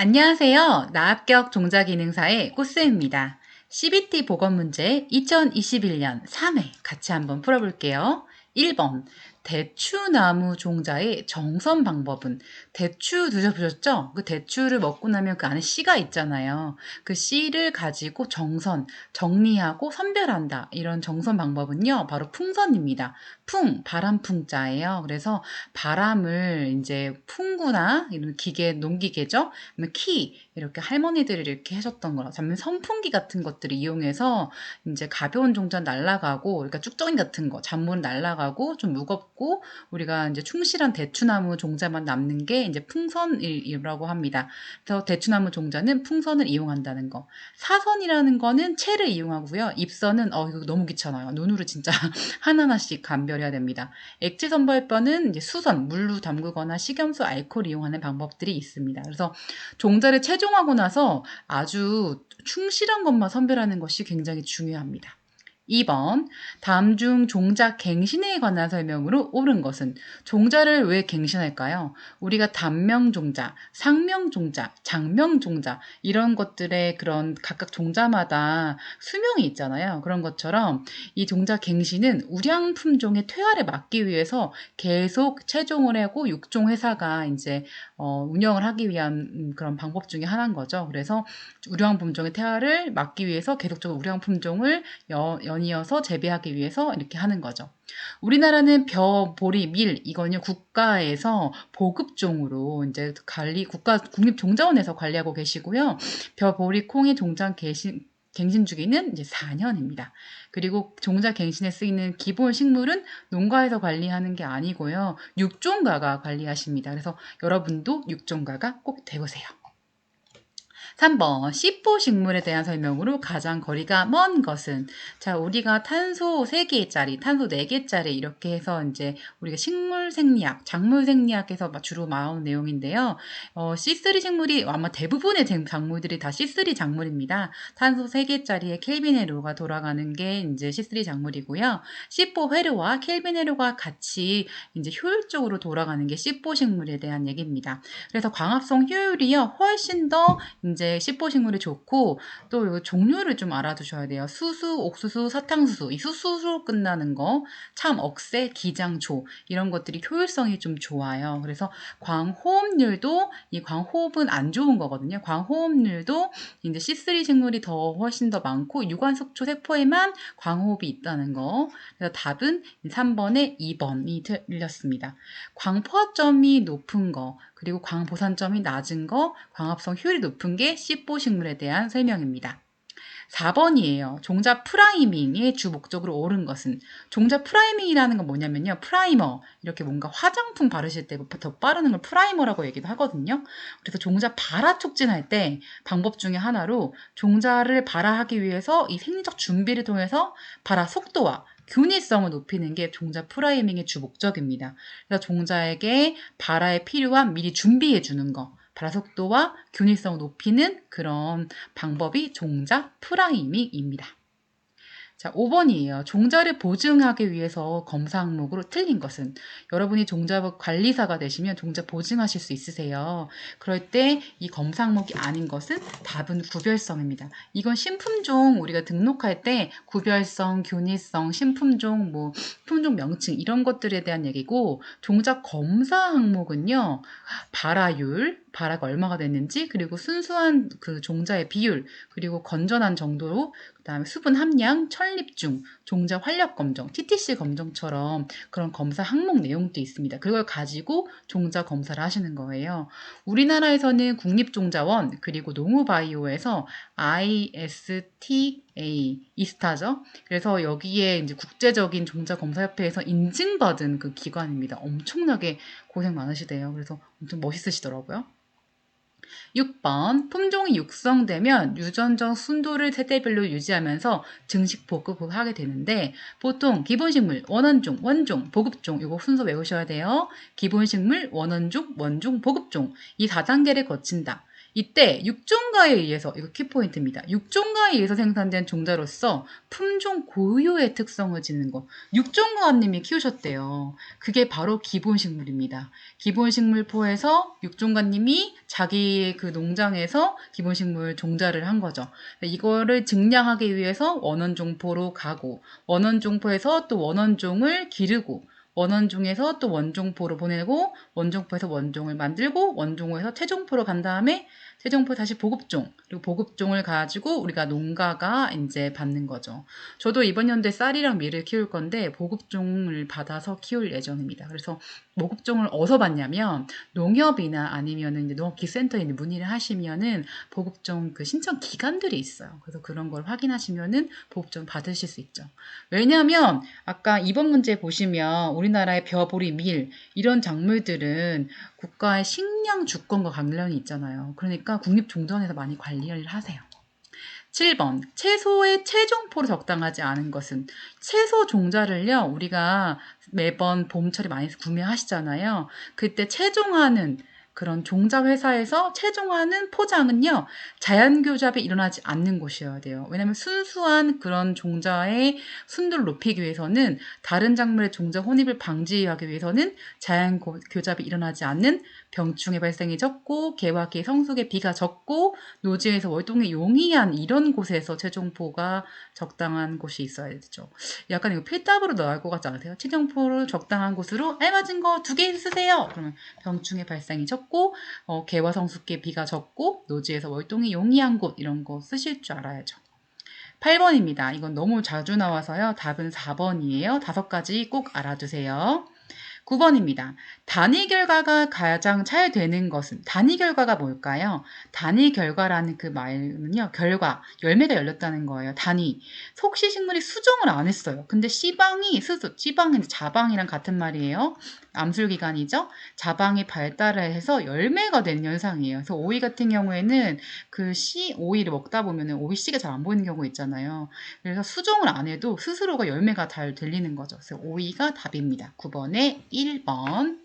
안녕하세요. 나합격 종자기능사의 꽃쌤입니다. CBT 보건문제 2021년 3회 같이 한번 풀어볼게요. 1번 대추나무 종자의 정선 방법은 대추 드셔보셨죠? 그 대추를 먹고 나면 그 안에 씨가 있잖아요. 그 씨를 가지고 정리하고 선별한다. 이런 정선 방법은요. 바로 풍선입니다. 바람 풍자예요. 그래서 바람을 이제 풍구나 이런 기계, 농기계죠? 이렇게 할머니들이 이렇게 하셨던 거라. 아니면 선풍기 같은 것들을 이용해서 이제 가벼운 종자 날아가고, 그러니까 쭉정이 같은 거, 잔물 날아가고 좀 무겁고 우리가 이제 충실한 대추나무 종자만 남는 게 이제 풍선이라고 합니다. 그래서 대추나무 종자는 풍선을 이용한다는 거. 사선이라는 거는 채를 이용하고요. 입선은 이거 너무 귀찮아요. 눈으로 진짜 하나하나씩 감별해야 됩니다. 액체 선별법은 이제 수선, 물로 담그거나 식염수, 알코올 이용하는 방법들이 있습니다. 그래서 종자를 채종하고 나서 아주 충실한 것만 선별하는 것이 굉장히 중요합니다. 2번 다음 중 종자 갱신에 관한 설명으로 옳은 것은 종자를 왜 갱신할까요? 우리가 단명 종자, 상명 종자, 장명 종자 이런 것들의 그런 각각 종자마다 수명이 있잖아요. 그런 것처럼 이 종자 갱신은 우량 품종의 퇴화를 막기 위해서 계속 채종을 하고 육종 회사가 이제 운영을 하기 위한 그런 방법 중에 하나인 거죠. 그래서 우량 품종의 퇴화를 막기 위해서 계속적으로 우량 품종을 연이어서 재배하기 위해서 이렇게 하는 거죠. 우리나라는 벼, 보리, 밀 이거는 국가에서 보급종으로 이제 국립종자원에서 관리하고 계시고요. 벼, 보리, 콩의 종자 갱신 주기는 이제 4년입니다. 그리고 종자 갱신에 쓰이는 기본 식물은 농가에서 관리하는 게 아니고요. 육종가가 관리하십니다. 그래서 여러분도 육종가가 꼭 되보세요. 3번 씨포 식물에 대한 설명으로 가장 거리가 먼 것은 자 우리가 탄소 3개짜리 탄소 4개짜리 이렇게 해서 이제 우리가 식물 생리학 작물 생리학에서 주로 나오는 내용인데요. C3 식물이 아마 대부분의 작물들이 다 C3 작물입니다. 탄소 3개짜리의 켈빈 회로가 돌아가는 게 이제 C3 작물이고요. C4 회로와 켈빈 회로가 같이 이제 효율적으로 돌아가는 게 C4 식물에 대한 얘기입니다. 그래서 광합성 효율이요 훨씬 더 이제 식보식물이 좋고 또 요 종류를 좀 알아두셔야 돼요. 수수, 옥수수, 사탕수수 이 수수로 끝나는 거 참, 억새, 기장, 조 이런 것들이 효율성이 좀 좋아요. 그래서 광호흡률도 이 광호흡은 안 좋은 거거든요. 광호흡률도 이제 C3 식물이 더 훨씬 더 많고 유관속초 세포에만 광호흡이 있다는 거. 그래서 답은 3번에 2번이 틀렸습니다. 광포화점이 높은 거 그리고 광보산점이 낮은 거, 광합성 효율이 높은 게 C4 식물에 대한 설명입니다. 4번이에요. 종자 프라이밍의 주 목적으로 옳은 것은 종자 프라이밍이라는 건 뭐냐면요. 프라이머 이렇게 뭔가 화장품 바르실 때 더 빠르는 걸 프라이머라고 얘기도 하거든요. 그래서 종자 발화 촉진할 때 방법 중에 하나로 종자를 발화하기 위해서 이 생리적 준비를 통해서 발화 속도와 균일성을 높이는 게 종자 프라이밍의 주 목적입니다. 그래서 종자에게 발화에 필요한 미리 준비해 주는 거. 발화 속도와 균일성을 높이는 그런 방법이 종자 프라이밍입니다. 자, 5번이에요. 종자를 보증하기 위해서 검사 항목으로 틀린 것은 여러분이 종자부 관리사가 되시면 종자 보증하실 수 있으세요. 그럴 때 이 검사 항목이 아닌 것은 답은 구별성입니다. 이건 신품종 우리가 등록할 때 구별성, 균일성, 신품종, 품종 명칭 이런 것들에 대한 얘기고 종자 검사 항목은요. 발화가 얼마가 됐는지 그리고 순수한 그 종자의 비율 그리고 건전한 정도 그다음에 수분 함량, 천립중, 종자 활력 검정, TTC 검정처럼 그런 검사 항목 내용도 있습니다. 그걸 가지고 종자 검사를 하시는 거예요. 우리나라에서는 국립종자원 그리고 농우바이오에서 ISTA 이스타죠. 그래서 여기에 이제 국제적인 종자검사협회에서 인증받은 그 기관입니다. 엄청나게 고생 많으시대요. 그래서 엄청 멋있으시더라고요. 6번 품종이 육성되면 유전적 순도를 세대별로 유지하면서 증식 보급을 하게 되는데 보통 기본식물, 원원종, 원종, 보급종 이거 순서 외우셔야 돼요. 기본식물, 원원종, 원종, 보급종 이 4단계를 거친다. 이때 육종가에 의해서, 이거 키포인트입니다. 육종가에 의해서 생산된 종자로서 품종 고유의 특성을 지닌 거. 육종가님이 키우셨대요. 그게 바로 기본식물입니다. 기본식물포에서 육종가님이 자기 그 농장에서 기본식물 종자를 한 거죠. 이거를 증량하기 위해서 원원종포로 가고, 원원종포에서 또 원원종을 기르고, 원원종에서 또 원종포로 보내고, 원종포에서 원종을 만들고, 원종에서 최종포로 간 다음에 최종포 다시 보급종, 그리고 보급종을 가지고 우리가 농가가 이제 받는 거죠. 저도 이번 연도에 쌀이랑 밀을 키울 건데 보급종을 받아서 키울 예정입니다. 그래서 보급종을 어디서 받냐면 농협이나 아니면은 이제 농업기술센터에 문의를 하시면은 보급종 그 신청 기간들이 있어요. 그래서 그런 걸 확인하시면은 보급종 받으실 수 있죠. 왜냐하면 아까 이번 문제 보시면 우리나라의 벼보리, 밀 이런 작물들은 국가의 식량 주권과 관련이 있잖아요. 그러니까 국립종전에서 많이 관리를 하세요. 7번. 채소의 최종포로 적당하지 않은 것은 채소 종자를요. 우리가 매번 봄철에 많이 구매하시잖아요. 그때 최종하는 그런 종자 회사에서 최종하는 포장은요. 자연 교잡이 일어나지 않는 곳이어야 돼요. 왜냐하면 순수한 그런 종자의 순도를 높이기 위해서는 다른 작물의 종자 혼입을 방지하기 위해서는 자연 교잡이 일어나지 않는 병충해 발생이 적고 개화기 성숙의 비가 적고 노지에서 월동이 용이한 이런 곳에서 최종포가 적당한 곳이 있어야 되죠. 약간 이거 필답으로 나올 것 같지 않으세요? 최종포를 적당한 곳으로 알맞은 거 2개 쓰세요. 그러면 병충해 발생이 적고 개화 성숙의 비가 적고 노지에서 월동이 용이한 곳 이런 거 쓰실 줄 알아야죠. 8번입니다. 이건 너무 자주 나와서요. 답은 4번이에요. 5가지 꼭 알아두세요. 9번입니다. 단위 결과가 가장 잘 되는 것은, 단위 결과가 뭘까요? 단위 결과라는 그 말은요, 결과, 열매가 열렸다는 거예요. 단위. 속시식물이 수정을 안 했어요. 근데 C방이, C방은 자방이랑 같은 말이에요. 암술기관이죠. 자방이 발달을 해서 열매가 되는 현상이에요. 그래서 오이 같은 경우에는 그 오이를 먹다 보면 오이 씨가 잘 안 보이는 경우 있잖아요. 그래서 수정을 안 해도 스스로가 열매가 잘 들리는 거죠. 그래서 오이가 답입니다. 9번에 1번.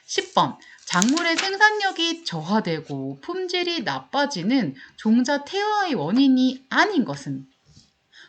10번. 작물의 생산력이 저하되고 품질이 나빠지는 종자 퇴화의 원인이 아닌 것은?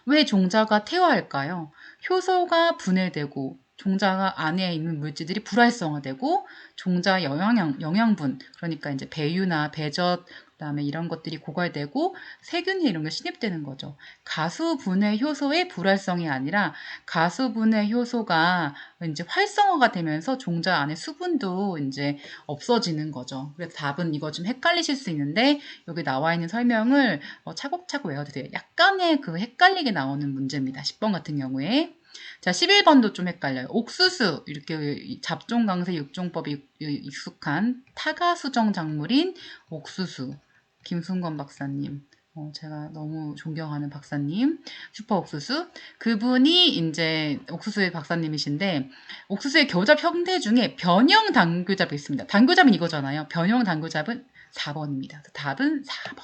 왜 종자가 퇴화할까요? 효소가 분해되고 종자 안에 있는 물질들이 불활성화되고 종자 영양분 그러니까 이제 배유나 배젖 그다음에 이런 것들이 고갈되고 세균이 이런 게 침입되는 거죠. 가수분해 효소의 불활성이 아니라 가수분해 효소가 이제 활성화가 되면서 종자 안에 수분도 이제 없어지는 거죠. 그래서 답은 이거 좀 헷갈리실 수 있는데 여기 나와 있는 설명을 차곡차곡 외워도 돼요. 약간의 그 헷갈리게 나오는 문제입니다. 10번 같은 경우에. 자, 11번도 좀 헷갈려요. 옥수수, 이렇게 잡종강세 육종법이 익숙한 타가수정 작물인 옥수수. 김순건 박사님. 제가 너무 존경하는 박사님. 슈퍼 옥수수. 그분이 이제 옥수수의 박사님이신데, 옥수수의 교잡 형태 중에 변형 단교잡이 있습니다. 단교잡은 이거잖아요. 변형 단교잡은 4번입니다. 답은 4번.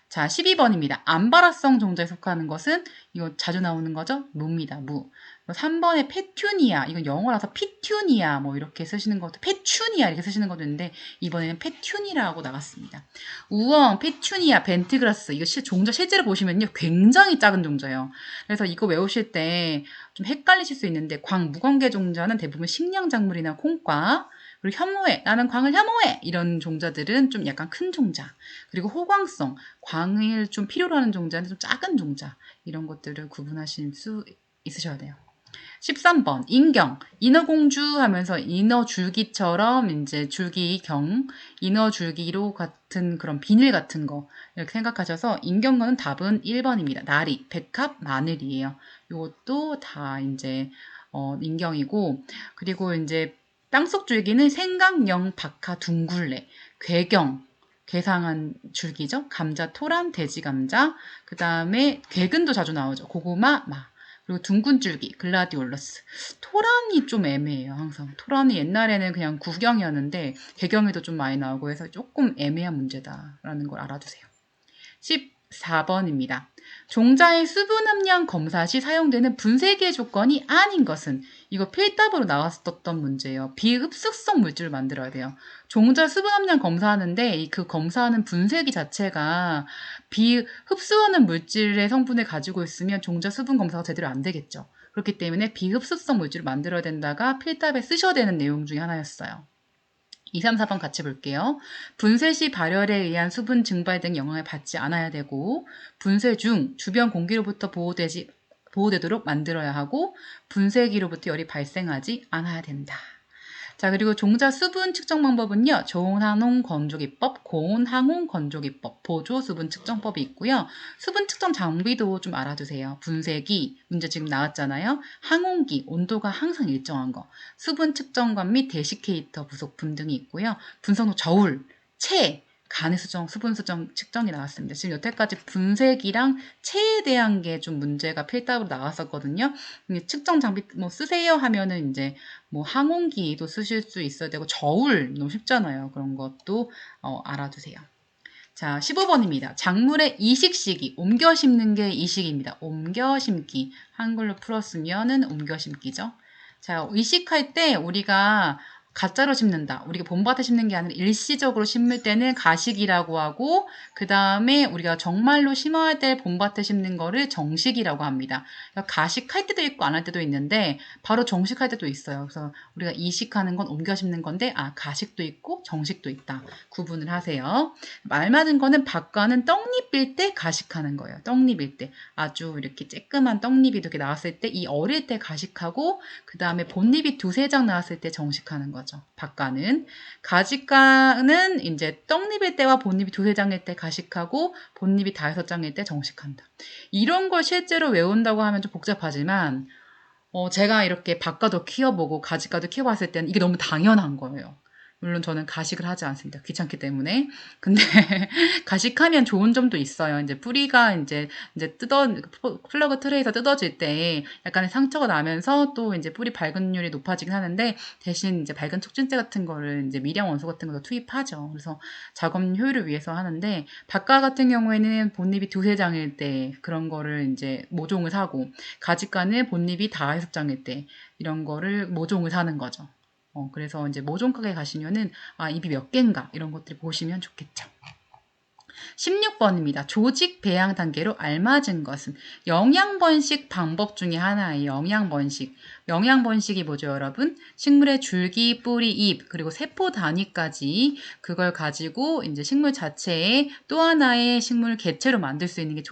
자, 12번입니다. 암발화성 종자에 속하는 것은 이거 자주 나오는 거죠? 무입니다. 무. 3번에 페튜니아. 이건 영어라서 피튜니아 뭐 이렇게 쓰시는 것도 페추니아 이렇게 쓰시는 것도 있는데 이번에는 페튜니라고 나왔습니다. 우엉, 페추니아, 벤트그라스. 이거 종자 실제로 보시면요. 굉장히 작은 종자예요. 그래서 이거 외우실 때 좀 헷갈리실 수 있는데 무광계 종자는 대부분 식량작물이나 콩과 그리고 혐오해. 나는 광을 혐오해. 이런 종자들은 좀 약간 큰 종자. 그리고 호광성. 광을 좀 필요로 하는 종자는 좀 작은 종자. 이런 것들을 구분하실 수 있으셔야 돼요. 13번. 인경. 인어공주 하면서 인어줄기처럼 이제 줄기경, 인어줄기로 같은 그런 비늘 같은 거 이렇게 생각하셔서 인경거는 답은 1번입니다. 나리, 백합, 마늘이에요. 이것도 다 이제 인경이고 그리고 이제 땅속 줄기는 생강령, 박하, 둥굴레, 괴경, 괴상한 줄기죠. 감자, 토란, 돼지감자, 그 다음에 괴근도 자주 나오죠. 고구마, 마. 그리고 둥근 줄기, 글라디올러스. 토란이 좀 애매해요, 항상. 토란이 옛날에는 그냥 구경이었는데, 개경에도 좀 많이 나오고 해서 조금 애매한 문제다라는 걸 알아두세요. 14번입니다. 종자의 수분 함량 검사 시 사용되는 분쇄기의 조건이 아닌 것은 이거 필답으로 나왔었던 문제예요. 비흡수성 물질을 만들어야 돼요. 종자 수분 함량 검사하는데 그 검사하는 분쇄기 자체가 비흡수하는 물질의 성분을 가지고 있으면 종자 수분 검사가 제대로 안 되겠죠. 그렇기 때문에 비흡수성 물질을 만들어야 된다가 필답에 쓰셔야 되는 내용 중에 하나였어요. 2, 3, 4번 같이 볼게요. 분쇄 시 발열에 의한 수분 증발 등 영향을 받지 않아야 되고, 분쇄 중 주변 공기로부터 보호되도록 만들어야 하고, 분쇄기로부터 열이 발생하지 않아야 된다. 자, 그리고 종자 수분 측정 방법은요. 저온항공 건조기법, 고온항공 건조기법, 보조 수분 측정법이 있고요. 수분 측정 장비도 좀 알아두세요. 분쇄기, 문제 지금 나왔잖아요. 항온기, 온도가 항상 일정한 거. 수분 측정관 및 데시케이터 부속품 등이 있고요. 분성도 저울, 체, 간의 수정, 수분 수정 측정이 나왔습니다. 지금 여태까지 분쇄기랑 체에 대한 게 좀 문제가 필답으로 나왔었거든요. 측정 장비 뭐 쓰세요 하면은 이제 뭐 항온기도 쓰실 수 있어야 되고 저울 너무 쉽잖아요. 그런 것도 알아두세요. 자, 15번입니다. 작물의 이식 시기, 옮겨 심는 게 이식입니다. 옮겨 심기. 한글로 풀었으면은 옮겨 심기죠. 자, 이식할 때 우리가 가짜로 심는다. 우리가 봄밭에 심는 게 아니라 일시적으로 심을 때는 가식이라고 하고, 그 다음에 우리가 정말로 심어야 될 봄밭에 심는 거를 정식이라고 합니다. 그러니까 가식할 때도 있고 안 할 때도 있는데, 바로 정식할 때도 있어요. 그래서 우리가 이식하는 건 옮겨 심는 건데, 가식도 있고 정식도 있다. 구분을 하세요. 말 맞은 거는 박과는 떡잎일 때 가식하는 거예요. 떡잎일 때. 아주 이렇게 쬐끄만 떡잎이 이렇게 나왔을 때, 이 어릴 때 가식하고, 그 다음에 본잎이 두세 장 나왔을 때 정식하는 거죠. 박가는. 가지가는 이제 떡잎일 때와 본잎이 두세 장일 때 가식하고 본잎이 다섯 장일 때 정식한다. 이런 걸 실제로 외운다고 하면 좀 복잡하지만 제가 이렇게 박가도 키워보고 가지가도 키워봤을 때는 이게 너무 당연한 거예요. 물론 저는 가식을 하지 않습니다. 귀찮기 때문에. 근데 가식하면 좋은 점도 있어요. 이제 뿌리가 이제 플러그 트레이에서 뜯어질 때 약간의 상처가 나면서 또 이제 뿌리 발근율이 높아지긴 하는데 대신 이제 발근 촉진제 같은 거를 이제 미량 원소 같은 거도 투입하죠. 그래서 작업 효율을 위해서 하는데 박가 같은 경우에는 본잎이 두세 장일 때 그런 거를 이제 모종을 사고 가지가는 본잎이 다섯 장일 때 이런 거를 모종을 사는 거죠. 그래서 이제 모종 가게 가시면은 잎이 몇 개인가 이런 것들 보시면 좋겠죠. 16번입니다. 조직 배양 단계로 알맞은 것은 영양번식 방법 중에 하나예요. 영양번식. 영양번식이 뭐죠, 여러분? 식물의 줄기, 뿌리, 잎, 그리고 세포 단위까지 그걸 가지고 이제 식물 자체에 또 하나의 식물 개체로 만들 수 있는 게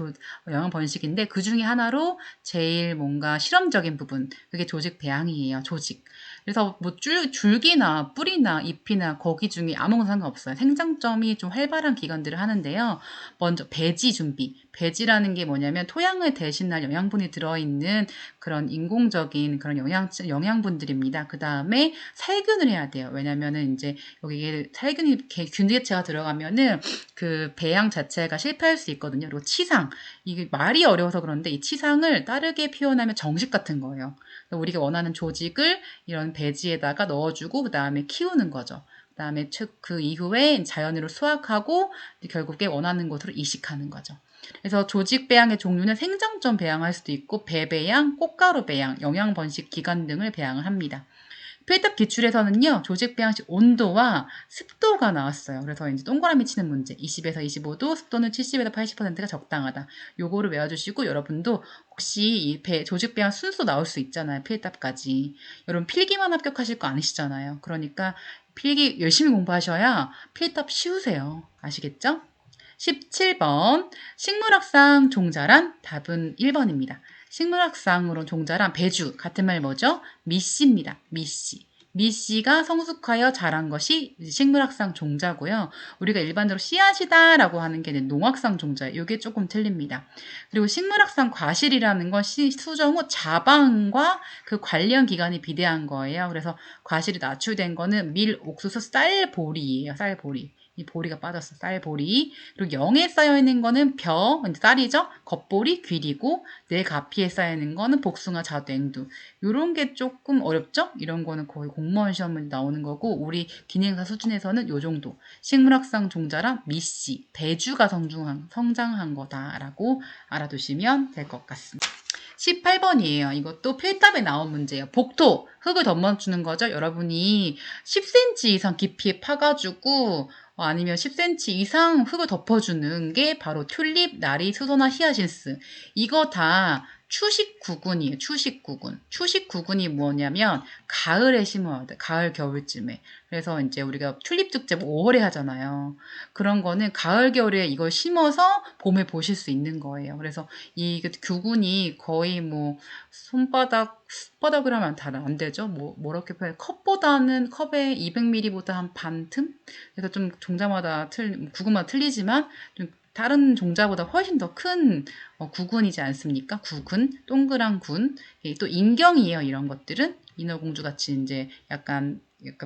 영양번식인데 그 중에 하나로 제일 뭔가 실험적인 부분, 그게 조직 배양이에요. 조직. 그래서 뭐 줄기나 뿌리나 잎이나 거기 중에 아무거나 상관없어요. 생장점이 좀 활발한 기관들을 하는데요. 먼저 배지 준비. 배지라는 게 뭐냐면 토양을 대신할 영양분이 들어있는 그런 인공적인 그런 영양분들입니다. 그 다음에 살균을 해야 돼요. 왜냐면은 이제 여기에 균개체가 들어가면은 그 배양 자체가 실패할 수 있거든요. 그리고 치상. 이게 말이 어려워서 그런데 이 치상을 다르게 표현하면 정식 같은 거예요. 우리가 원하는 조직을 이런 배지에다가 넣어주고 그 다음에 키우는 거죠. 그 다음에 그 이후에 자연으로 수확하고 결국에 원하는 곳으로 이식하는 거죠. 그래서 조직 배양의 종류는 생장점 배양할 수도 있고 배배양, 꽃가루 배양, 영양 번식 기간 등을 배양을 합니다. 필답 기출에서는요, 조직 배양식 온도와 습도가 나왔어요. 그래서 이제 동그라미 치는 문제. 20에서 25도, 습도는 70에서 80%가 적당하다. 요거를 외워주시고, 여러분도 혹시 이 조직 배양 순서 나올 수 있잖아요. 필답까지. 여러분 필기만 합격하실 거 아니시잖아요. 그러니까 필기 열심히 공부하셔야 필답 쉬우세요. 아시겠죠? 17번. 식물학상 종자란? 답은 1번입니다. 식물학상으로 종자란 배주, 같은 말 뭐죠? 미씨입니다. 미씨. 미씨가 성숙하여 자란 것이 식물학상 종자고요. 우리가 일반적으로 씨앗이다라고 하는 게 농학상 종자예요. 이게 조금 틀립니다. 그리고 식물학상 과실이라는 건 수정 후 자방과 그 관련 기간이 비대한 거예요. 그래서 과실이 낮출된 거는 밀, 옥수수, 쌀보리예요. 쌀보리. 이 보리가 빠졌어. 쌀보리. 그리고 영에 쌓여있는 거는 벼, 쌀이죠. 겉보리, 귀리고 뇌가피에 쌓여있는 거는 복숭아, 자두, 앵두. 요런 게 조금 어렵죠? 이런 거는 거의 공무원 시험에 나오는 거고 우리 기능사 수준에서는 요 정도. 식물학상 종자랑 미씨, 대주가 성장한 거다라고 알아두시면 될 것 같습니다. 18번이에요. 이것도 필답에 나온 문제예요. 복토, 흙을 덮어주는 거죠. 여러분이 10cm 이상 깊이에 파가지고 아니면 10cm 이상 흙을 덮어주는 게 바로 튤립, 나리, 수소나 히아신스. 이거 다 추식구군이에요. 추식구군. 추식구군이 뭐냐면 가을에 심어야 돼. 가을, 겨울쯤에. 그래서 이제 우리가 튤립 축제 5월에 하잖아요. 그런 거는 가을, 겨울에 이걸 심어서 봄에 보실 수 있는 거예요. 그래서 이 교군이 거의 뭐 손바닥을 하면 다 안 되죠. 뭐렇게 표현? 컵보다는 컵의 200ml보다 한 반 틈? 그래서 좀 종자마다 구근마다 틀리지만 좀 다른 종자보다 훨씬 더 큰 구근이지 않습니까? 구근, 동그란 군. 또 인경이에요. 이런 것들은 인어공주 같이 이제 약간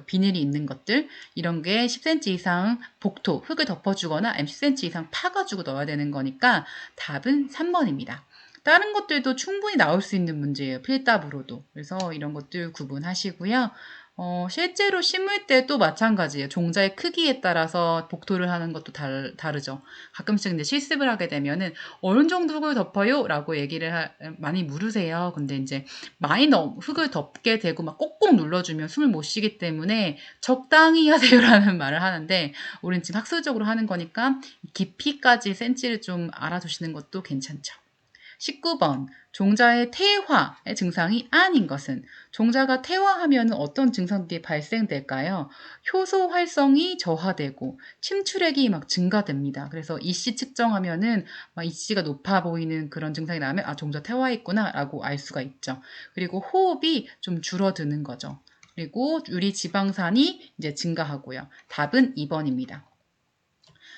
비늘이 있는 것들 이런 게 10cm 이상 복토 흙을 덮어주거나 10cm 이상 파가지고 넣어야 되는 거니까 답은 3번입니다. 다른 것들도 충분히 나올 수 있는 문제예요. 필답으로도. 그래서 이런 것들 구분하시고요. 실제로 심을 때도 마찬가지예요. 종자의 크기에 따라서 복토를 하는 것도 다르죠. 가끔씩 이제 실습을 하게 되면은 어느 정도 흙을 덮어요? 라고 많이 물으세요. 근데 이제 많이 흙을 덮게 되고 막 꼭꼭 눌러주면 숨을 못 쉬기 때문에 적당히 하세요라는 말을 하는데 우린 지금 학술적으로 하는 거니까 깊이까지 센치를 좀 알아두시는 것도 괜찮죠. 19번. 종자의 퇴화의 증상이 아닌 것은 종자가 퇴화하면 어떤 증상들이 발생될까요? 효소 활성이 저하되고 침출액이 막 증가됩니다. 그래서 이씨 측정하면은 막 이씨가 높아 보이는 그런 증상이 나면 아 종자 퇴화했구나라고 알 수가 있죠. 그리고 호흡이 좀 줄어드는 거죠. 그리고 유리 지방산이 이제 증가하고요. 답은 2번입니다.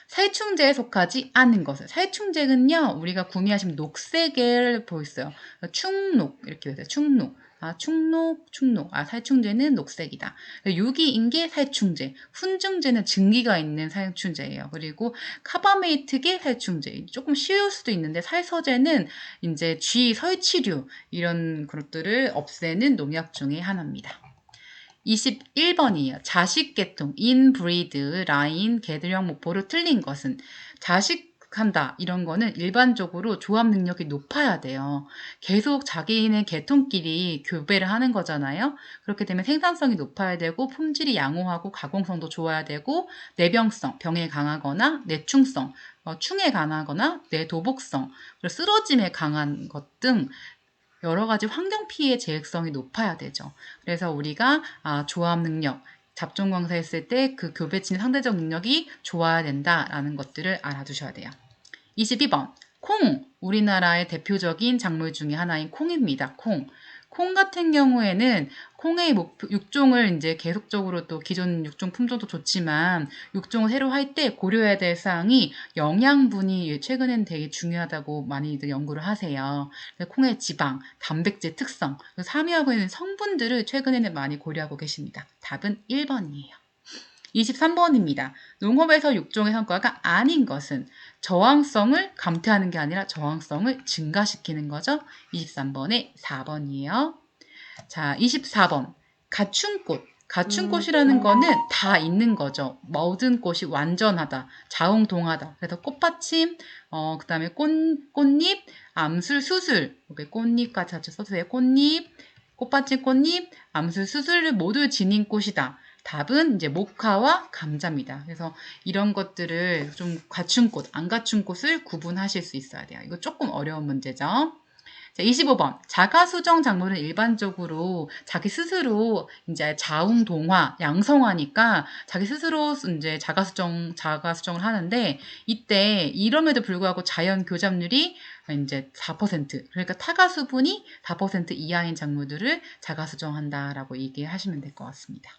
살충제에 속하지 않은 것을. 살충제는요, 우리가 구매하시면 녹색을 보였어요. 충녹, 이렇게 보세요. 충녹. 아, 충녹. 아, 살충제는 녹색이다. 유기인 게 살충제. 훈증제는 증기가 있는 살충제예요. 그리고 카바메이트계 살충제. 조금 쉬울 수도 있는데, 살서제는 이제 쥐, 설치류, 이런 것들을 없애는 농약 중에 하나입니다. 21번이에요. 자식계통, 인브리드, 라인, 개들형 목포로 틀린 것은 자식한다. 이런 거는 일반적으로 조합 능력이 높아야 돼요. 계속 자기네 계통끼리 교배를 하는 거잖아요. 그렇게 되면 생산성이 높아야 되고 품질이 양호하고 가공성도 좋아야 되고 내병성, 병에 강하거나 내충성, 충에 강하거나 내도복성, 그리고 쓰러짐에 강한 것 등 여러 가지 환경 피해 재해성이 높아야 되죠. 그래서 우리가 조합 능력, 잡종 강사했을 때 그 교배치는 상대적 능력이 좋아야 된다라는 것들을 알아두셔야 돼요. 22번. 콩. 우리나라의 대표적인 작물 중에 하나인 콩입니다. 콩. 콩 같은 경우에는 콩의 육종을 이제 계속적으로 또 기존 육종 품종도 좋지만 육종을 새로 할 때 고려해야 될 사항이 영양분이 최근엔 되게 중요하다고 많이들 연구를 하세요. 콩의 지방, 단백질 특성, 함유하고 있는 성분들을 최근에는 많이 고려하고 계십니다. 답은 1번이에요. 23번입니다. 농업에서 육종의 성과가 아닌 것은 저항성을 감퇴하는 게 아니라 저항성을 증가시키는 거죠. 23번에 4번이에요. 자, 24번. 갖춘꽃. 갖춘꽃이라는 거는 다 있는 거죠. 모든 꽃이 완전하다. 자웅동하다. 그래서 꽃받침, 그 다음에 꽃잎, 암술, 수술. 꽃잎까지 같이 써주세요. 꽃잎, 꽃받침 꽃잎, 암술, 수술을 모두 지닌 꽃이다. 답은 이제 모카와 감자입니다. 그래서 이런 것들을 좀 갖춘 꽃, 안 갖춘 꽃을 구분하실 수 있어야 돼요. 이거 조금 어려운 문제죠. 자, 25번. 자가수정 작물은 일반적으로 자기 스스로 이제 자웅동화, 양성화니까 자기 스스로 이제 자가수정을 하는데 이때 이럼에도 불구하고 자연 교잡률이 이제 4%. 그러니까 타가수분이 4% 이하인 작물들을 자가수정한다라고 얘기하시면 될 것 같습니다.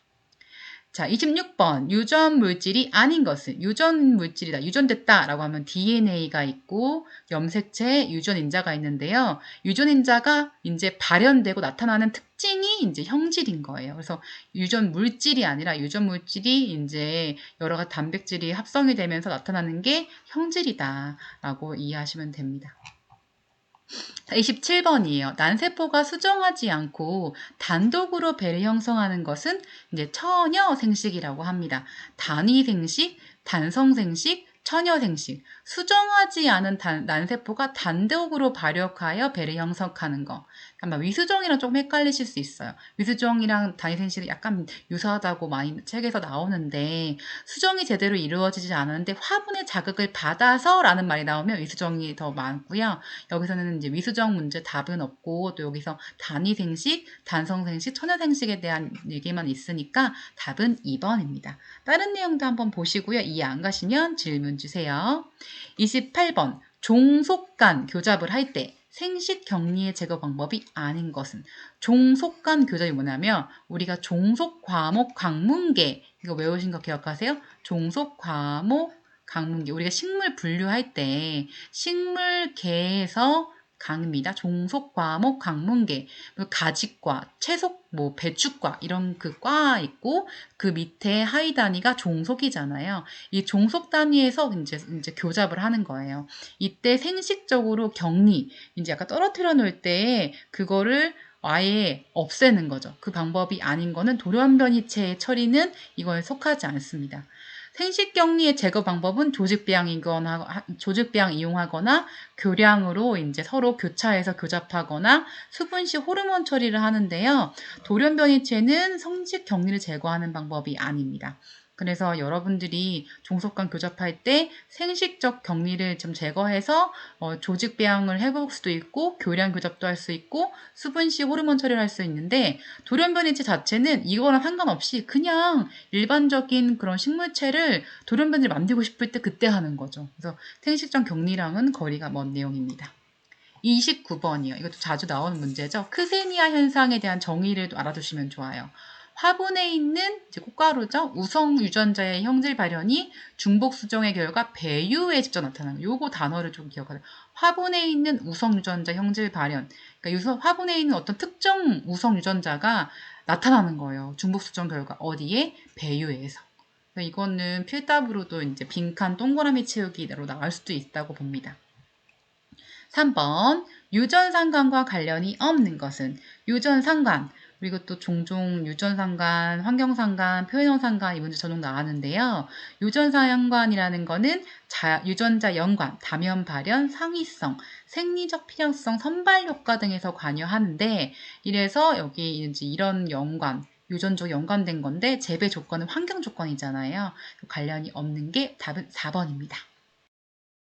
자, 26번. 유전 물질이 아닌 것은 유전 물질이다. 유전됐다라고 하면 DNA가 있고 염색체 유전인자가 있는데요. 유전인자가 이제 발현되고 나타나는 특징이 이제 형질인 거예요. 그래서 유전 물질이 아니라 유전 물질이 이제 여러 가지 단백질이 합성이 되면서 나타나는 게 형질이다라고 이해하시면 됩니다. 자, 27번이에요. 난세포가 수정하지 않고 단독으로 배를 형성하는 것은 이제 처녀생식이라고 합니다. 단위생식, 단성생식, 처녀생식. 수정하지 않은 난세포가 단독으로 발육하여 배를 형성하는 거. 아마 위수정이랑 조금 헷갈리실 수 있어요. 위수정이랑 단위생식이 약간 유사하다고 많이 책에서 나오는데 수정이 제대로 이루어지지 않았는데 화분의 자극을 받아서라는 말이 나오면 위수정이 더 많고요. 여기서는 이제 위수정 문제 답은 없고 또 여기서 단위생식, 단성생식, 처녀생식에 대한 얘기만 있으니까 답은 2번입니다. 다른 내용도 한번 보시고요. 이해 안 가시면 질문 주세요. 28번 종속간 교잡을 할 때 생식 격리의 제거 방법이 아닌 것은 종속간 교잡이 뭐냐면 우리가 종속 과목 강문계 이거 외우신 거 기억하세요? 종속 과목 강문계 우리가 식물 분류할 때 식물계에서 강입니다. 종속 과목 강문계 가지과 채속 뭐 배추과 이런 그 과 있고 그 밑에 하위 단위가 종속이잖아요. 이 종속 단위에서 이제 교잡을 하는 거예요. 이때 생식적으로 격리 이제 약간 떨어뜨려 놓을 때 그거를 아예 없애는 거죠. 그 방법이 아닌 거는 돌연변이체의 처리는 이거에 속하지 않습니다. 생식격리의 제거 방법은 조직배양 이용하거나 교량으로 이제 서로 교차해서 교잡하거나 수분시 호르몬 처리를 하는데요. 돌연변이체는 성식격리를 제거하는 방법이 아닙니다. 그래서 여러분들이 종속간 교잡할 때 생식적 격리를 좀 제거해서 조직 배양을 해볼 수도 있고 교량 교잡도 할 수 있고 수분시 호르몬 처리를 할 수 있는데 돌연변이체 자체는 이거랑 상관없이 그냥 일반적인 그런 식물체를 돌연변이를 만들고 싶을 때 그때 하는 거죠. 그래서 생식적 격리랑은 거리가 먼 내용입니다. 29번이요. 이것도 자주 나오는 문제죠. 크세니아 현상에 대한 정의를 알아두시면 좋아요. 화분에 있는 이제 꽃가루죠. 우성 유전자의 형질 발현이 중복 수정의 결과 배유에 직접 나타나는 요거 단어를 좀 기억하세요. 화분에 있는 우성 유전자 형질 발현. 그러니까 화분에 있는 어떤 특정 우성 유전자가 나타나는 거예요. 중복 수정 결과 어디에? 배유에서. 이거는 필답으로도 이제 빈칸 동그라미 채우기로 나올 수도 있다고 봅니다. 3번 유전상관과 관련이 없는 것은 유전상관 그리고 또 종종 유전상관, 환경상관, 표현형상관 이 문제 전용 나왔는데요. 유전상관이라는 거는 유전자 연관, 다면 발현, 상위성, 생리적 필요성, 선발 효과 등에서 관여하는데 이래서 여기 이제 이런 연관, 유전적 연관된 건데 재배 조건은 환경 조건이잖아요. 관련이 없는 게 답은 4번입니다.